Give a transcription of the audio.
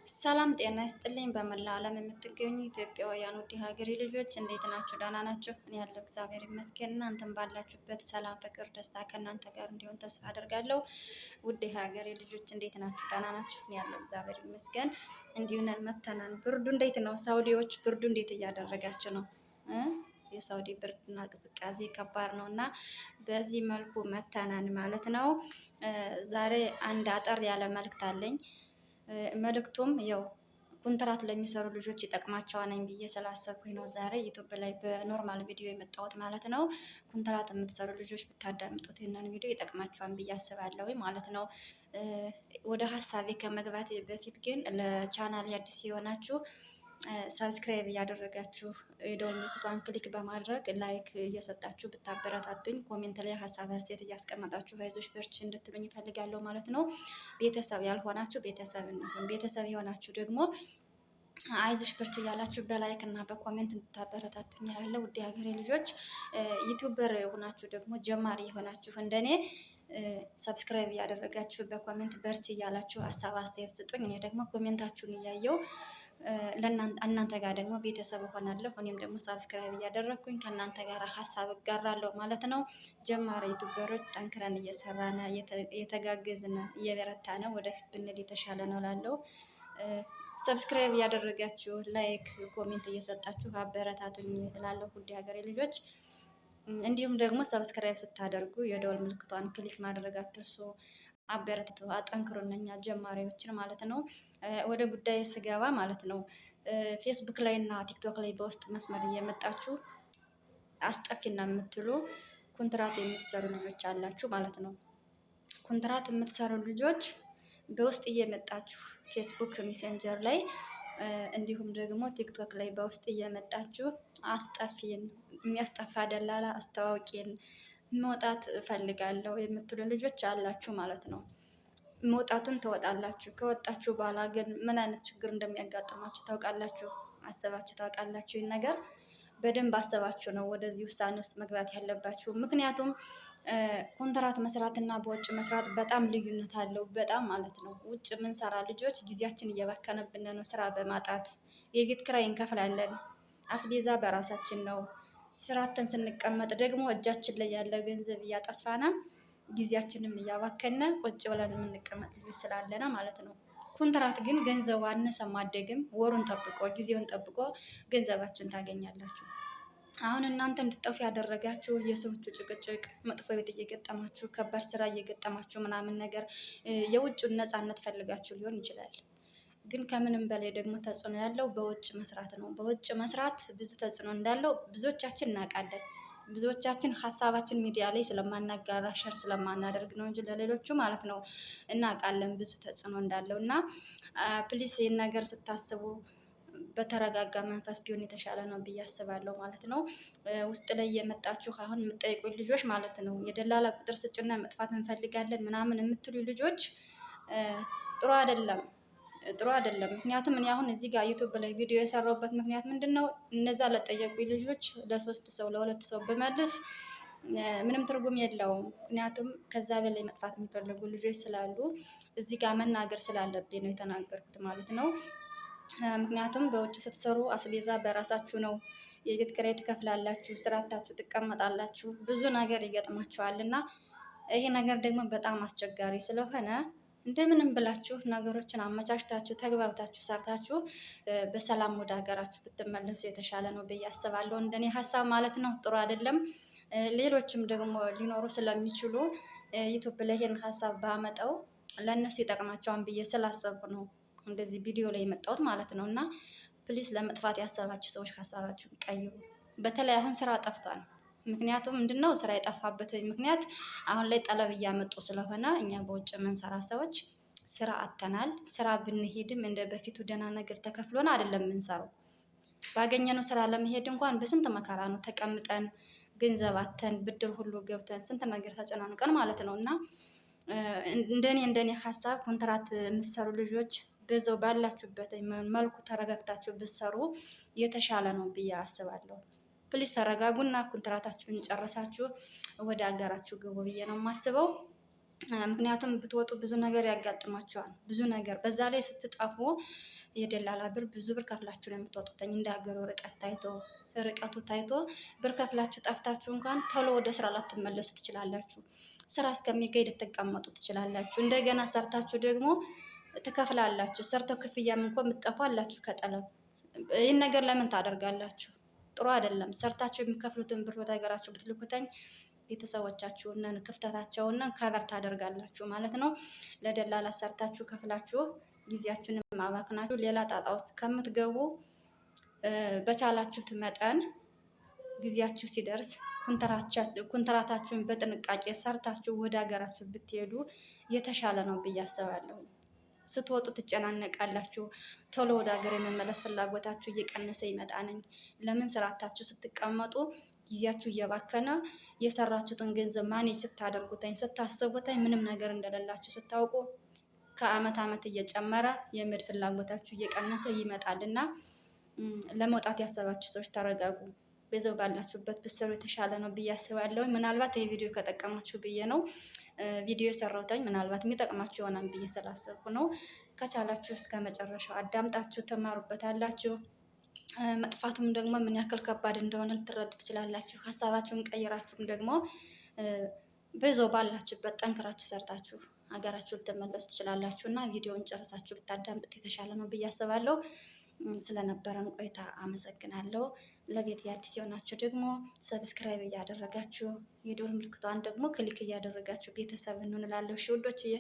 ሰላም ጤና ይስጥልኝ። በመላው ዓለም የምትገኙ ኢትዮጵያውያን ውድ ሀገሬ ልጆች እንዴት ናችሁ? ደህና ናችሁ? እኔ ያለው እግዚአብሔር ይመስገን። እናንተም ባላችሁበት ሰላም፣ ፍቅር፣ ደስታ ከእናንተ ጋር እንዲሆን ተስፋ አደርጋለሁ። ውድ ሀገሬ ልጆች እንዴት ናችሁ? ደህና ናችሁ? እኔ ያለው እግዚአብሔር ይመስገን። እንዲሁ ነን መተናን። ብርዱ እንዴት ነው? ሳውዲዎች ብርዱ እንዴት እያደረጋችሁ ነው? የሳውዲ ብርድና ቅዝቃዜ ከባድ ነው እና በዚህ መልኩ መተናን ማለት ነው። ዛሬ አንድ አጠር ያለ መልእክት አለኝ። መልእክቱም ያው ኮንትራት ለሚሰሩ ልጆች ይጠቅማቸዋል ብዬ ስላሰብኩኝ ነው ዛሬ ዩቲዩብ ላይ በኖርማል ቪዲዮ የመጣሁት ማለት ነው። ኮንትራት የምትሰሩ ልጆች ብታዳምጡት ይህንን ቪዲዮ ይጠቅማቸዋል ብዬ አስባለሁ ማለት ነው። ወደ ሀሳቤ ከመግባቴ በፊት ግን ለቻናል አዲስ የሆናችሁ ሰብስክራይብ እያደረጋችሁ የደወል ምልክቷን ክሊክ በማድረግ ላይክ እየሰጣችሁ ብታበረታቱኝ፣ ኮሜንት ላይ ሀሳብ አስተያየት እያስቀመጣችሁ አይዞሽ በርቺ እንድትሉኝ ይፈልጋለሁ ማለት ነው። ቤተሰብ ያልሆናችሁ ቤተሰብ እንሁን፣ ቤተሰብ የሆናችሁ ደግሞ አይዞሽ በርቺ እያላችሁ በላይክ እና በኮሜንት እንድታበረታቱኝ እላለሁ። ውድ ሀገሬ ልጆች ዩቲዩበር የሆናችሁ ደግሞ ጀማሪ የሆናችሁ እንደኔ ሰብስክራይብ እያደረጋችሁ በኮሜንት በርቺ እያላችሁ ሀሳብ አስተያየት ስጡኝ። እኔ ደግሞ ኮሜንታችሁን እያየው እናንተ ጋር ደግሞ ቤተሰብ እሆናለሁ። እኔም ደግሞ ሳብስክራይብ እያደረግኩኝ ከእናንተ ጋር ሀሳብ እጋራለሁ ማለት ነው። ጀማሪ ዩቱበሮች ጠንክረን እየሰራን እየተጋገዝን እየበረታን ወደፊት ብንል የተሻለ ነው ላለው ሰብስክራይብ እያደረጋችሁ ላይክ ኮሜንት እየሰጣችሁ አበረታቱኝ እላለሁ። ውድ ሀገሬ ልጆች እንዲሁም ደግሞ ሰብስክራይብ ስታደርጉ የደወል ምልክቷን ክሊክ ማድረግ አትርሱ። አበረታቱ፣ አጠንክሩን እኛ ጀማሪዎችን ማለት ነው። ወደ ጉዳይ ስገባ ማለት ነው ፌስቡክ ላይ እና ቲክቶክ ላይ በውስጥ መስመር እየመጣችሁ አስጠፊና የምትሉ ኮንትራት የምትሰሩ ልጆች አላችሁ ማለት ነው። ኮንትራት የምትሰሩ ልጆች በውስጥ እየመጣችሁ ፌስቡክ ሜሴንጀር ላይ እንዲሁም ደግሞ ቲክቶክ ላይ በውስጥ እየመጣችሁ አስጠፊን፣ የሚያስጠፋ ደላላ አስተዋውቂን፣ መውጣት እፈልጋለሁ የምትሉ ልጆች አላችሁ ማለት ነው። መውጣቱን ትወጣላችሁ። ከወጣችሁ በኋላ ግን ምን አይነት ችግር እንደሚያጋጥማችሁ ታውቃላችሁ? አሰባችሁ ታውቃላችሁ? ይህን ነገር በደንብ አሰባችሁ ነው ወደዚህ ውሳኔ ውስጥ መግባት ያለባችሁ። ምክንያቱም ኮንትራት መስራት እና በውጭ መስራት በጣም ልዩነት አለው። በጣም ማለት ነው። ውጭ የምንሰራ ልጆች ጊዜያችን እየባከነብን ነው። ስራ በማጣት የቤት ኪራይ እንከፍላለን። አስቤዛ በራሳችን ነው። ስራተን ስንቀመጥ ደግሞ እጃችን ላይ ያለ ገንዘብ እያጠፋና ጊዜያችንም እያባከነ ቁጭ ብለን የምንቀመጥ ልጆች ስላለና ማለት ነው። ኮንትራት ግን ገንዘቡ አነሰም አደግም ወሩን ጠብቆ ጊዜውን ጠብቆ ገንዘባችሁን ታገኛላችሁ። አሁን እናንተ እንድትጠፉ ያደረጋችሁ የሰዎቹ ጭቅጭቅ፣ መጥፎ ቤት እየገጠማችሁ ከባድ ስራ እየገጠማችሁ ምናምን ነገር የውጭን ነፃነት ፈልጋችሁ ሊሆን ይችላል። ግን ከምንም በላይ ደግሞ ተጽዕኖ ያለው በውጭ መስራት ነው። በውጭ መስራት ብዙ ተጽዕኖ እንዳለው ብዙዎቻችን እናውቃለን። ብዙዎቻችን ሀሳባችን ሚዲያ ላይ ስለማናጋራ ሸር ስለማናደርግ ነው እንጂ ለሌሎቹ ማለት ነው እናውቃለን ብዙ ተጽዕኖ እንዳለው እና ፕሊስ ይህን ነገር ስታስቡ በተረጋጋ መንፈስ ቢሆን የተሻለ ነው ብዬ አስባለሁ ማለት ነው። ውስጥ ላይ የመጣችሁ አሁን የምጠይቁኝ ልጆች ማለት ነው የደላላ ቁጥር ስጭና መጥፋት እንፈልጋለን ምናምን የምትሉ ልጆች ጥሩ አይደለም፣ ጥሩ አይደለም። ምክንያቱም እኔ አሁን እዚህ ጋር ዩቲዩብ ላይ ቪዲዮ የሰራሁበት ምክንያት ምንድን ነው? እነዛ ለጠየቁኝ ልጆች ለሶስት ሰው ለሁለት ሰው ብመልስ ምንም ትርጉም የለውም። ምክንያቱም ከዛ በላይ መጥፋት የሚፈልጉ ልጆች ስላሉ እዚህ ጋር መናገር ስላለብኝ ነው የተናገርኩት ማለት ነው። ምክንያቱም በውጭ ስትሰሩ አስቤዛ በራሳችሁ ነው። የቤት ኪራይ ትከፍላላችሁ፣ ስራታችሁ ትቀመጣላችሁ፣ ብዙ ነገር ይገጥማችኋል እና ይሄ ነገር ደግሞ በጣም አስቸጋሪ ስለሆነ እንደምንም ብላችሁ ነገሮችን አመቻችታችሁ ተግባብታችሁ ሰርታችሁ በሰላም ወደ ሀገራችሁ ብትመለሱ የተሻለ ነው ብዬ አስባለሁ። እንደኔ ሀሳብ ማለት ነው። ጥሩ አይደለም። ሌሎችም ደግሞ ሊኖሩ ስለሚችሉ ዩቲዩብ ላይ ይሄን ሀሳብ ባመጣው ለእነሱ ይጠቅማቸዋል ብዬ ስላሰብኩ ነው እንደዚህ ቪዲዮ ላይ የመጣሁት ማለት ነው። እና ፕሊስ ለመጥፋት ያሰባችሁ ሰዎች ሀሳባችሁን ቀይሩ። በተለይ አሁን ስራ ጠፍቷል። ምክንያቱም ምንድነው ስራ የጠፋበት ምክንያት አሁን ላይ ጠለብ እያመጡ ስለሆነ እኛ በውጭ የምንሰራ ሰዎች ስራ አጥተናል። ስራ ብንሄድም እንደ በፊቱ ደህና ነገር ተከፍሎን አይደለም የምንሰራው። ባገኘነው ስራ ለመሄድ እንኳን በስንት መከራ ነው ተቀምጠን ገንዘብ አጥተን ብድር ሁሉ ገብተን ስንት ነገር ተጨናንቀን ማለት ነው። እና እንደኔ ሀሳብ ኮንትራት የምትሰሩ ልጆች በዛው ባላችሁበት መልኩ ተረጋግታችሁ ብትሰሩ የተሻለ ነው ብዬ አስባለሁ። ፕሊስ ተረጋጉና ኮንትራታችሁን ጨርሳችሁ ወደ ሀገራችሁ ግቡ ብዬ ነው የማስበው። ምክንያቱም ብትወጡ ብዙ ነገር ያጋጥማቸዋል። ብዙ ነገር በዛ ላይ ስትጠፉ የደላላ ብር ብዙ ብር ከፍላችሁ ነው የምትወጡትኝ። እንደ ሀገሩ ርቀቱ ታይቶ ብር ከፍላችሁ ጠፍታችሁ እንኳን ቶሎ ወደ ስራ ላትመለሱ ትችላላችሁ። ስራ እስከሚገኝ ልትቀመጡ ትችላላችሁ። እንደገና ሰርታችሁ ደግሞ ትከፍላላችሁ። ሰርተው ክፍያም እንኳን የምትጠፉ አላችሁ ከጠለብ። ይህን ነገር ለምን ታደርጋላችሁ? ጥሩ አይደለም። ሰርታችሁ የሚከፍሉትን ብር ወደ ሀገራችሁ ብትልኩተኝ ቤተሰቦቻችሁን ክፍተታቸውን ከበር ታደርጋላችሁ ማለት ነው። ለደላላ ሰርታችሁ ከፍላችሁ ጊዜያችሁን ማባክናችሁ ሌላ ጣጣ ውስጥ ከምትገቡ በቻላችሁት መጠን ጊዜያችሁ ሲደርስ ኩንትራታችሁን በጥንቃቄ ሰርታችሁ ወደ ሀገራችሁ ብትሄዱ የተሻለ ነው ብዬ አስባለሁ። ስትወጡ ትጨናነቃላችሁ። ቶሎ ወደ ሀገር የመመለስ ፍላጎታችሁ እየቀነሰ ይመጣነኝ። ለምን ስራታችሁ ስትቀመጡ ጊዜያችሁ እየባከነ የሰራችሁትን ገንዘብ ማኔጅ ስታደርጉትኝ ስታስቡትኝ ምንም ነገር እንደሌላችሁ ስታውቁ ከአመት አመት እየጨመረ የመድ ፍላጎታችሁ እየቀነሰ ይመጣል እና ለመውጣት ያሰባችሁ ሰዎች ተረጋጉ። በዛው ባላችሁበት ብትሰሩ የተሻለ ነው ብዬ አስባለሁ። ምናልባት ይህ ቪዲዮ ከጠቀማችሁ ብዬ ነው ቪዲዮ የሰራሁትኝ። ምናልባት የሚጠቅማችሁ ይሆናል ብዬ ስላሰብኩ ነው። ከቻላችሁ እስከ መጨረሻው አዳምጣችሁ ትማሩበታላችሁ። መጥፋቱም ደግሞ ምን ያክል ከባድ እንደሆነ ልትረዱ ትችላላችሁ። ሀሳባችሁን ቀይራችሁም ደግሞ በዛው ባላችሁበት ጠንክራችሁ ሰርታችሁ ሀገራችሁ ልትመለሱ ትችላላችሁ እና ቪዲዮውን ጨርሳችሁ ብታዳምጡት የተሻለ ነው ብዬ አስባለሁ። ስለነበረን ቆይታ አመሰግናለሁ። ለቤት አዲስ የሆናችሁ ደግሞ ሰብስክራይብ እያደረጋችሁ የደወል ምልክቷን ደግሞ ክሊክ እያደረጋችሁ ቤተሰብ እንሆንላለሁ። እሺ ውዶችዬ።